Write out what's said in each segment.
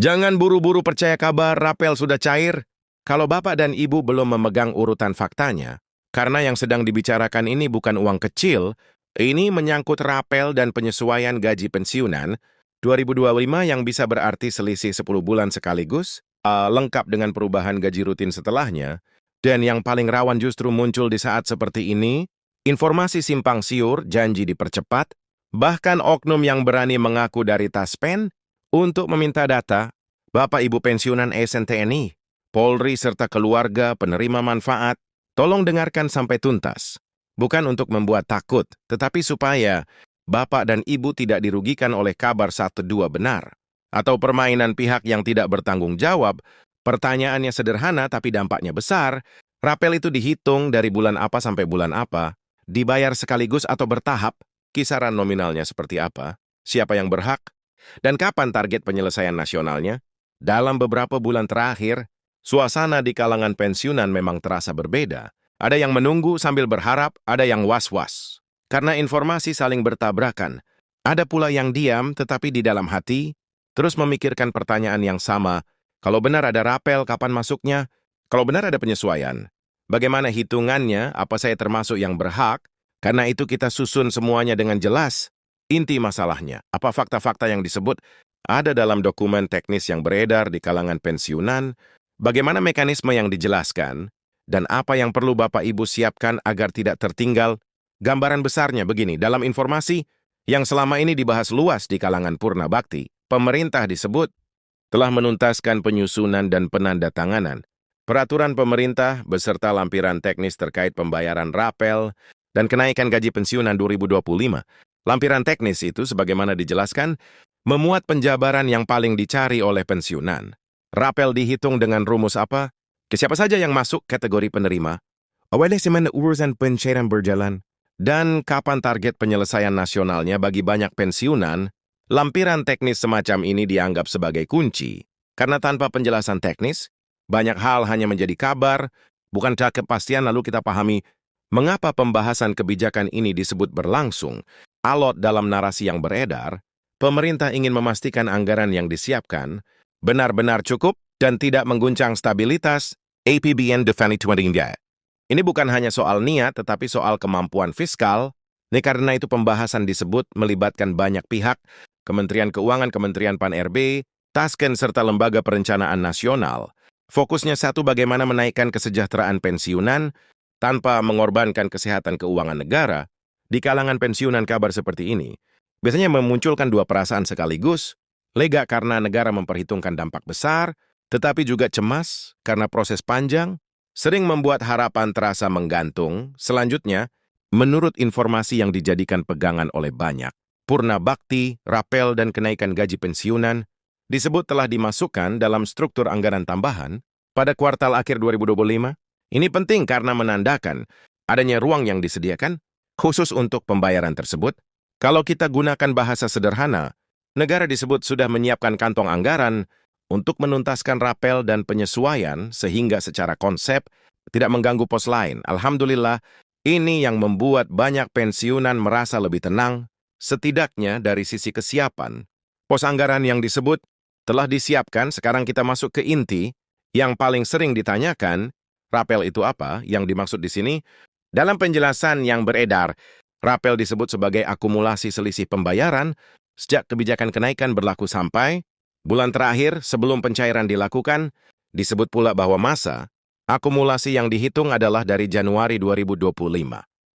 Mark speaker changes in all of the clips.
Speaker 1: Jangan buru-buru percaya kabar rapel sudah cair kalau Bapak dan Ibu belum memegang urutan faktanya. Karena yang sedang dibicarakan ini bukan uang kecil, ini menyangkut rapel dan penyesuaian gaji pensiunan 2025 yang bisa berarti selisih 10 bulan sekaligus, lengkap dengan perubahan gaji rutin setelahnya, dan yang paling rawan justru muncul di saat seperti ini, informasi simpang siur, janji dipercepat, bahkan oknum yang berani mengaku dari Taspen untuk meminta data, Bapak Ibu pensiunan ASN TNI, Polri serta keluarga penerima manfaat, tolong dengarkan sampai tuntas. Bukan untuk membuat takut, tetapi supaya Bapak dan Ibu tidak dirugikan oleh kabar 1-2 benar. Atau permainan pihak yang tidak bertanggung jawab. Pertanyaannya sederhana tapi dampaknya besar. Rapel itu dihitung dari bulan apa sampai bulan apa, dibayar sekaligus atau bertahap, kisaran nominalnya seperti apa, siapa yang berhak, dan kapan target penyelesaian nasionalnya. Dalam beberapa bulan terakhir, suasana di kalangan pensiunan memang terasa berbeda. Ada yang menunggu sambil berharap, ada yang was-was. Karena informasi saling bertabrakan. Ada pula yang diam tetapi di dalam hati, terus memikirkan pertanyaan yang sama. Kalau benar ada rapel, kapan masuknya? Kalau benar ada penyesuaian, bagaimana hitungannya? Apa saya termasuk yang berhak? Karena itu kita susun semuanya dengan jelas. Inti masalahnya, apa fakta-fakta yang disebut ada dalam dokumen teknis yang beredar di kalangan pensiunan, bagaimana mekanisme yang dijelaskan, dan apa yang perlu Bapak Ibu siapkan agar tidak tertinggal. Gambaran besarnya begini, dalam informasi yang selama ini dibahas luas di kalangan Purna Bakti, pemerintah disebut telah menuntaskan penyusunan dan penandatanganan peraturan pemerintah beserta lampiran teknis terkait pembayaran rapel dan kenaikan gaji pensiunan 2025. Lampiran teknis itu, sebagaimana dijelaskan, memuat penjabaran yang paling dicari oleh pensiunan. Rapel dihitung dengan rumus apa? Ke siapa saja yang masuk kategori penerima? Awalnya semen urusan pencairan berjalan. Dan kapan target penyelesaian nasionalnya bagi banyak pensiunan? Lampiran teknis semacam ini dianggap sebagai kunci. Karena tanpa penjelasan teknis, banyak hal hanya menjadi kabar, bukan kepastian. Lalu kita pahami mengapa pembahasan kebijakan ini disebut berlangsung. Alot dalam narasi yang beredar, pemerintah ingin memastikan anggaran yang disiapkan benar-benar cukup dan tidak mengguncang stabilitas APBN 2023. Ini bukan hanya soal niat, tetapi soal kemampuan fiskal. Ini karena itu pembahasan disebut melibatkan banyak pihak, Kementerian Keuangan, Kementerian Pan-RB, Tasken, serta Lembaga Perencanaan Nasional. Fokusnya satu, bagaimana menaikkan kesejahteraan pensiunan tanpa mengorbankan kesehatan keuangan negara. Di kalangan pensiunan kabar seperti ini biasanya memunculkan dua perasaan sekaligus, lega karena negara memperhitungkan dampak besar, tetapi juga cemas karena proses panjang, sering membuat harapan terasa menggantung. Selanjutnya, menurut informasi yang dijadikan pegangan oleh banyak, Purna Bakti, rapel, dan kenaikan gaji pensiunan disebut telah dimasukkan dalam struktur anggaran tambahan pada kuartal akhir 2025. Ini penting karena menandakan adanya ruang yang disediakan khusus untuk pembayaran tersebut. Kalau kita gunakan bahasa sederhana, negara disebut sudah menyiapkan kantong anggaran untuk menuntaskan rapel dan penyesuaian sehingga secara konsep tidak mengganggu pos lain. Alhamdulillah, ini yang membuat banyak pensiunan merasa lebih tenang, setidaknya dari sisi kesiapan. Pos anggaran yang disebut telah disiapkan. Sekarang kita masuk ke inti yang paling sering ditanyakan, rapel itu apa? Yang dimaksud di sini, dalam penjelasan yang beredar, rapel disebut sebagai akumulasi selisih pembayaran sejak kebijakan kenaikan berlaku sampai bulan terakhir sebelum pencairan dilakukan. Disebut pula bahwa masa akumulasi yang dihitung adalah dari Januari 2025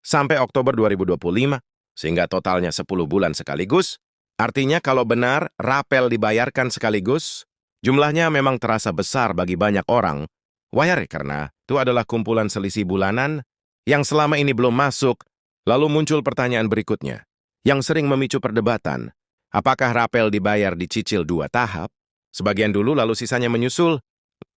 Speaker 1: sampai Oktober 2025, sehingga totalnya 10 bulan sekaligus. Artinya kalau benar rapel dibayarkan sekaligus, jumlahnya memang terasa besar bagi banyak orang. Wajar karena itu adalah kumpulan selisih bulanan yang selama ini belum masuk. Lalu muncul pertanyaan berikutnya, yang sering memicu perdebatan. Apakah rapel dibayar dicicil 2 tahap? Sebagian dulu lalu sisanya menyusul.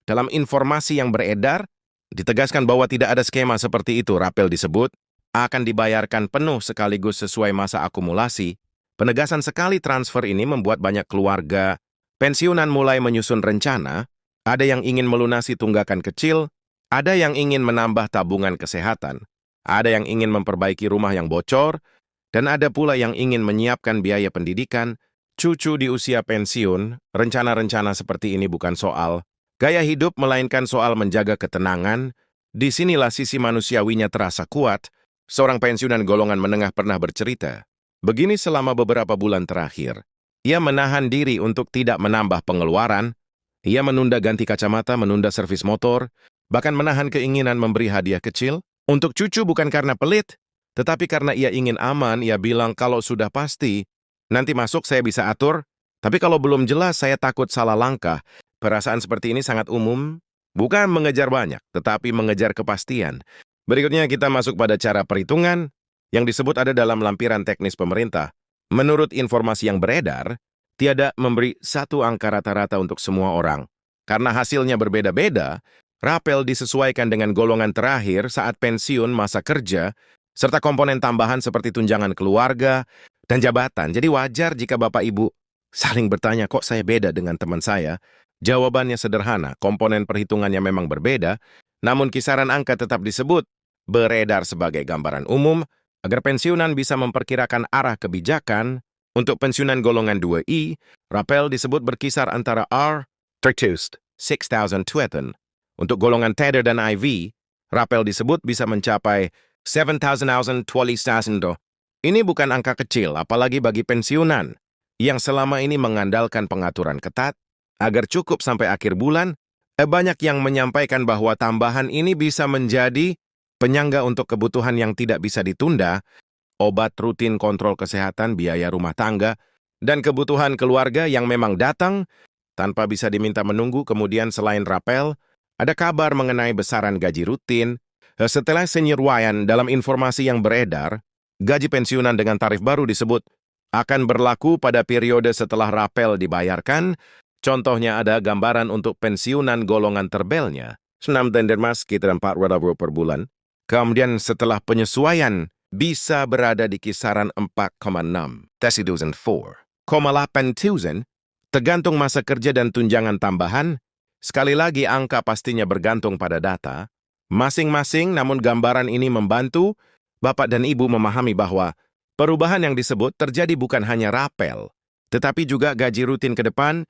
Speaker 1: Dalam informasi yang beredar, ditegaskan bahwa tidak ada skema seperti itu. Rapel disebut akan dibayarkan penuh sekaligus sesuai masa akumulasi. Penegasan sekali transfer ini membuat banyak keluarga pensiunan mulai menyusun rencana. Ada yang ingin melunasi tunggakan kecil, ada yang ingin menambah tabungan kesehatan, ada yang ingin memperbaiki rumah yang bocor, dan ada pula yang ingin menyiapkan biaya pendidikan. cucu di usia pensiun, rencana-rencana seperti ini bukan soal gaya hidup, melainkan soal menjaga ketenangan. Disinilah sisi manusiawinya terasa kuat. Seorang pensiunan golongan menengah pernah bercerita, begini selama beberapa bulan terakhir. Ia menahan diri untuk tidak menambah pengeluaran. Ia menunda ganti kacamata, menunda servis motor, bahkan menahan keinginan memberi hadiah kecil. Untuk cucu bukan karena pelit, tetapi karena ia ingin aman. Ia bilang kalau sudah pasti, nanti masuk saya bisa atur, tapi kalau belum jelas saya takut salah langkah. Perasaan seperti ini sangat umum, bukan mengejar banyak, tetapi mengejar kepastian. Berikutnya kita masuk pada cara perhitungan yang disebut ada dalam lampiran teknis pemerintah. Menurut informasi yang beredar, tiada memberi satu angka rata-rata untuk semua orang. Karena hasilnya berbeda-beda, rapel disesuaikan dengan golongan terakhir saat pensiun, masa kerja, serta komponen tambahan seperti tunjangan keluarga dan jabatan. Jadi wajar jika Bapak Ibu saling bertanya, kok saya beda dengan teman saya? Jawabannya sederhana, komponen perhitungannya memang berbeda, namun kisaran angka tetap disebut, beredar sebagai gambaran umum, agar pensiunan bisa memperkirakan arah kebijakan. Untuk pensiunan golongan 2I, rapel disebut berkisar antara R, 6,020. Untuk golongan tether dan IV, rapel disebut bisa mencapai 7,020. Ini bukan angka kecil, apalagi bagi pensiunan yang selama ini mengandalkan pengaturan ketat agar cukup sampai akhir bulan. Banyak yang menyampaikan bahwa tambahan ini bisa menjadi penyangga untuk kebutuhan yang tidak bisa ditunda, obat rutin, kontrol kesehatan, biaya rumah tangga, dan kebutuhan keluarga yang memang datang tanpa bisa diminta menunggu. Kemudian selain rapel, ada kabar mengenai besaran gaji rutin. Setelah senyerwaian dalam informasi yang beredar, gaji pensiunan dengan tarif baru disebut akan berlaku pada periode setelah rapel dibayarkan. Contohnya ada gambaran untuk pensiunan golongan terbelnya, 6 dendermas sekitar 400 per bulan. Kemudian setelah penyesuaian, bisa berada di kisaran 4,6, 4,8,000, tergantung masa kerja dan tunjangan tambahan. Sekali lagi angka pastinya bergantung pada data masing-masing, namun gambaran ini membantu Bapak dan Ibu memahami bahwa perubahan yang disebut terjadi bukan hanya rapel, tetapi juga gaji rutin ke depan.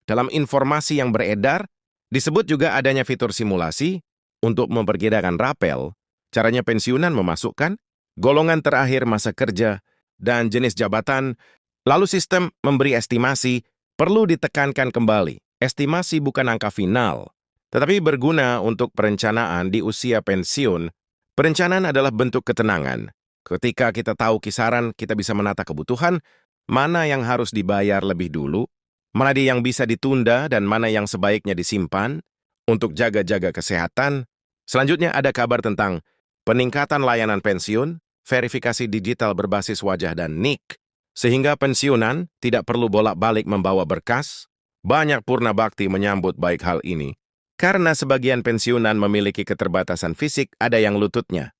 Speaker 1: Dalam informasi yang beredar, disebut juga adanya fitur simulasi untuk memperkirakan rapel. Caranya pensiunan memasukkan golongan terakhir, masa kerja, dan jenis jabatan. Lalu sistem memberi estimasi. Perlu ditekankan kembali, estimasi bukan angka final, tetapi berguna untuk perencanaan di usia pensiun. Perencanaan adalah bentuk ketenangan. Ketika kita tahu kisaran, kita bisa menata kebutuhan, mana yang harus dibayar lebih dulu, mana yang bisa ditunda, dan mana yang sebaiknya disimpan untuk jaga-jaga kesehatan. Selanjutnya ada kabar tentang peningkatan layanan pensiun, verifikasi digital berbasis wajah dan NIK, sehingga pensiunan tidak perlu bolak-balik membawa berkas. Banyak purna bakti menyambut baik hal ini, karena sebagian pensiunan memiliki keterbatasan fisik, ada yang lututnya